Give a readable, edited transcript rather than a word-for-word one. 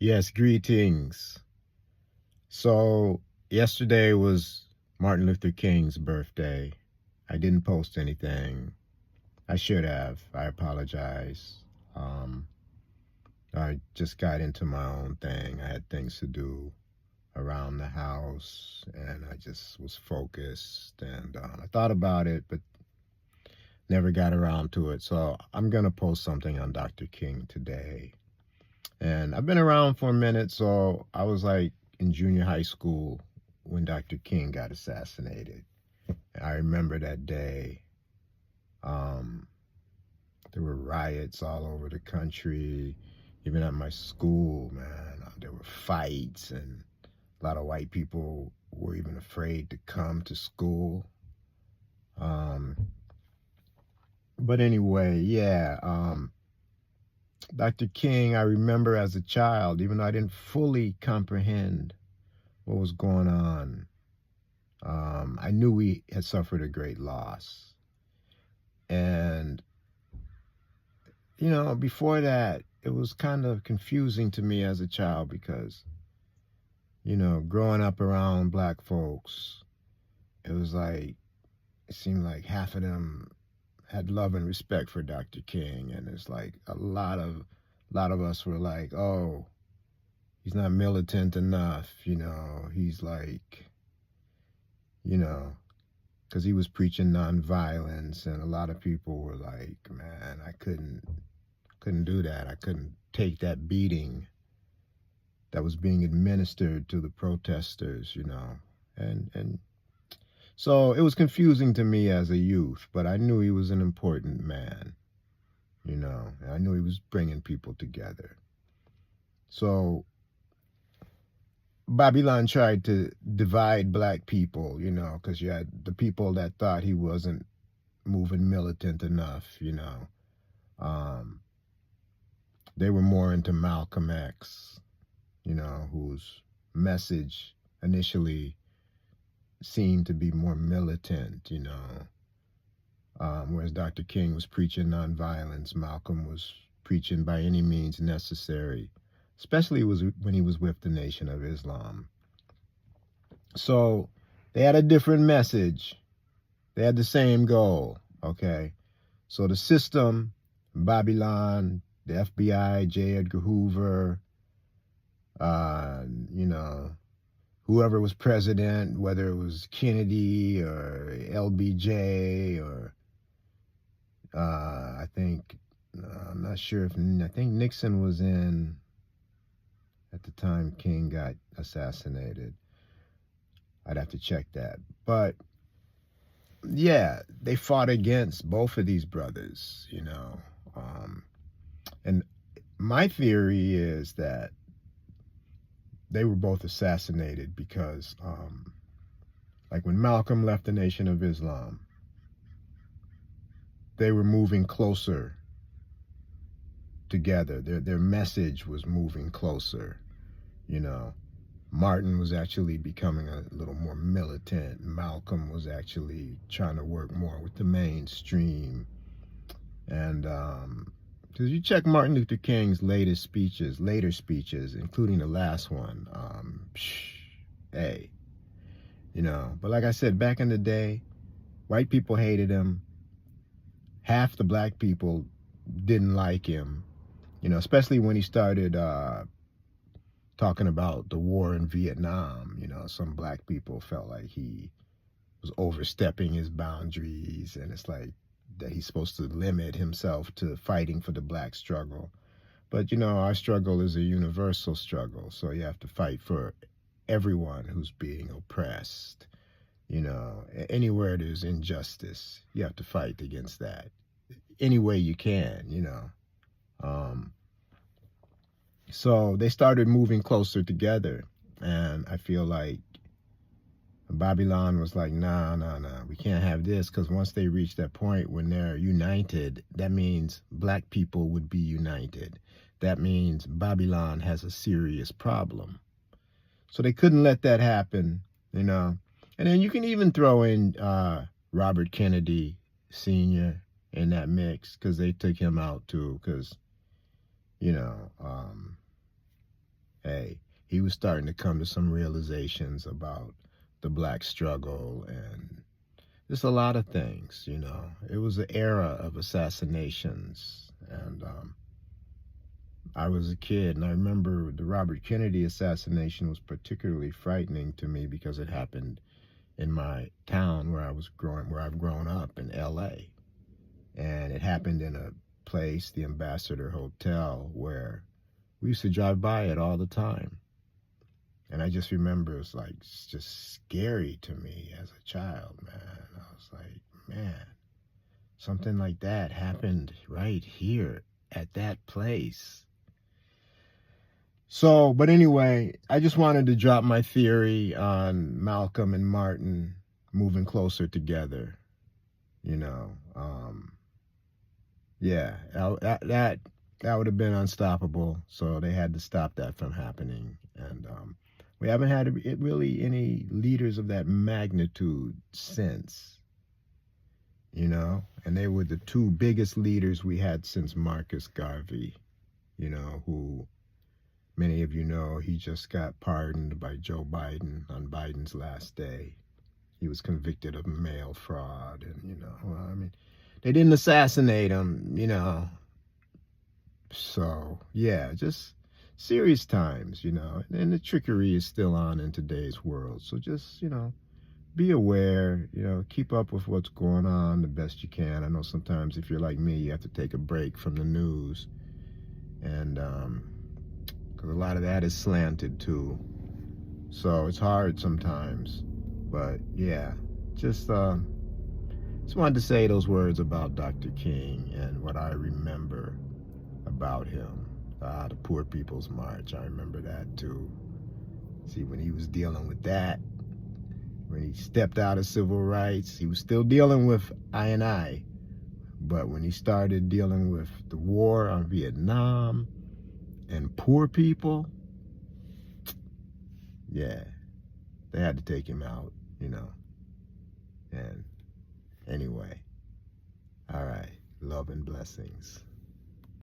Yes, greetings. So, yesterday was Martin Luther King's birthday. I didn't post anything. I should have. I apologize. Um, I just got into my own thing. I had things to do around the house, and I just was focused. And I thought about it, but never got around to it. So, I'm going to post something on Dr. King today. And I've been around for a minute, so I was like in junior high school when Dr. King got assassinated. I remember that day. Um, there were riots all over the country, even at my school, man. There were fights, and a lot of white people were even afraid to come to school. Um, but anyway, yeah. Dr. King, I remember as a child, even though I didn't fully comprehend what was going on. I knew we had suffered a great loss. And, before that, it was kind of confusing to me as a child because, growing up around black folks, it was like, it seemed like half of them had love and respect for Dr. King. And it's like a lot of us were like, oh, he's not militant enough. He's like, you know, because he was preaching nonviolence, and a lot of people were like, "Man, I couldn't do that. I couldn't take that beating that was being administered to the protesters." And so it was confusing to me as a youth, but I knew he was an important man. And I knew he was bringing people together. So Babylon tried to divide black people, because you had the people that thought he wasn't moving militant enough. Um, they were more into Malcolm X, whose message initially seemed to be more militant. Whereas Dr. King was preaching nonviolence, Malcolm was preaching by any means necessary, especially when he was with the Nation of Islam. So they had a different message. They had the same goal, okay? So the system, Babylon, the FBI, J. Edgar Hoover, uh, you know, whoever was president, whether it was Kennedy or LBJ or I think, I'm not sure I think Nixon was in at the time King got assassinated. I'd have to check that. But yeah, they fought against both of these brothers. And my theory is that they were both assassinated because, like when Malcolm left the Nation of Islam, they were moving closer together. Their message was moving closer. Martin was actually becoming a little more militant. Malcolm was actually trying to work more with the mainstream. And because you check Martin Luther King's later speeches, including the last one, hey, But like I said, back in the day, white people hated him. Half the black people didn't like him, especially when he started talking about the war in Vietnam. Some black people felt like he was overstepping his boundaries, and it's like that he's supposed to limit himself to fighting for the black struggle. But our struggle is a universal struggle, so you have to fight for everyone who's being oppressed. Anywhere there's injustice, you have to fight against that any way you can. Um, so they started moving closer together, and I feel like Babylon was like, nah, we can't have this, because once they reach that point when they're united, that means black people would be united. That means Babylon has a serious problem. So they couldn't let that happen. And then you can even throw in Robert Kennedy Sr. in that mix, because they took him out too, because, you know, um, he was starting to come to some realizations about the black struggle and just a lot of things, you know. It was an era of assassinations, and I was a kid, and I remember the Robert Kennedy assassination was particularly frightening to me because it happened in my town where I've grown up in LA. And it happened in a place, the Ambassador Hotel, where we used to drive by it all the time. And I just remember it's like it's just scary to me as a child, man. I was like, man, something like that happened right here at that place. So, but anyway, I just wanted to drop my theory on Malcolm and Martin moving closer together. You know, yeah, that would have been unstoppable. So they had to stop that from happening, and we haven't had really any leaders of that magnitude since. You know, and they were the two biggest leaders we had since Marcus Garvey. You know, who many of you know, he just got pardoned by Joe Biden on Biden's last day. He was convicted of mail fraud, and you know, well, I mean, they didn't assassinate him, you know. So yeah, just serious times, you know, and the trickery is still on in today's world. So just, you know, be aware, you know, keep up with what's going on the best you can. I know sometimes if you're like me, you have to take a break from the news, and because a lot of that is slanted too. So it's hard sometimes, but yeah, just wanted to say those words about Dr. King and what I remember about him. The Poor People's March, I remember that too. See, when he was dealing with that, when he stepped out of civil rights, he was still dealing with I&I. But when he started dealing with the war on Vietnam and poor people, yeah, they had to take him out, you know. And anyway, all right, love and blessings.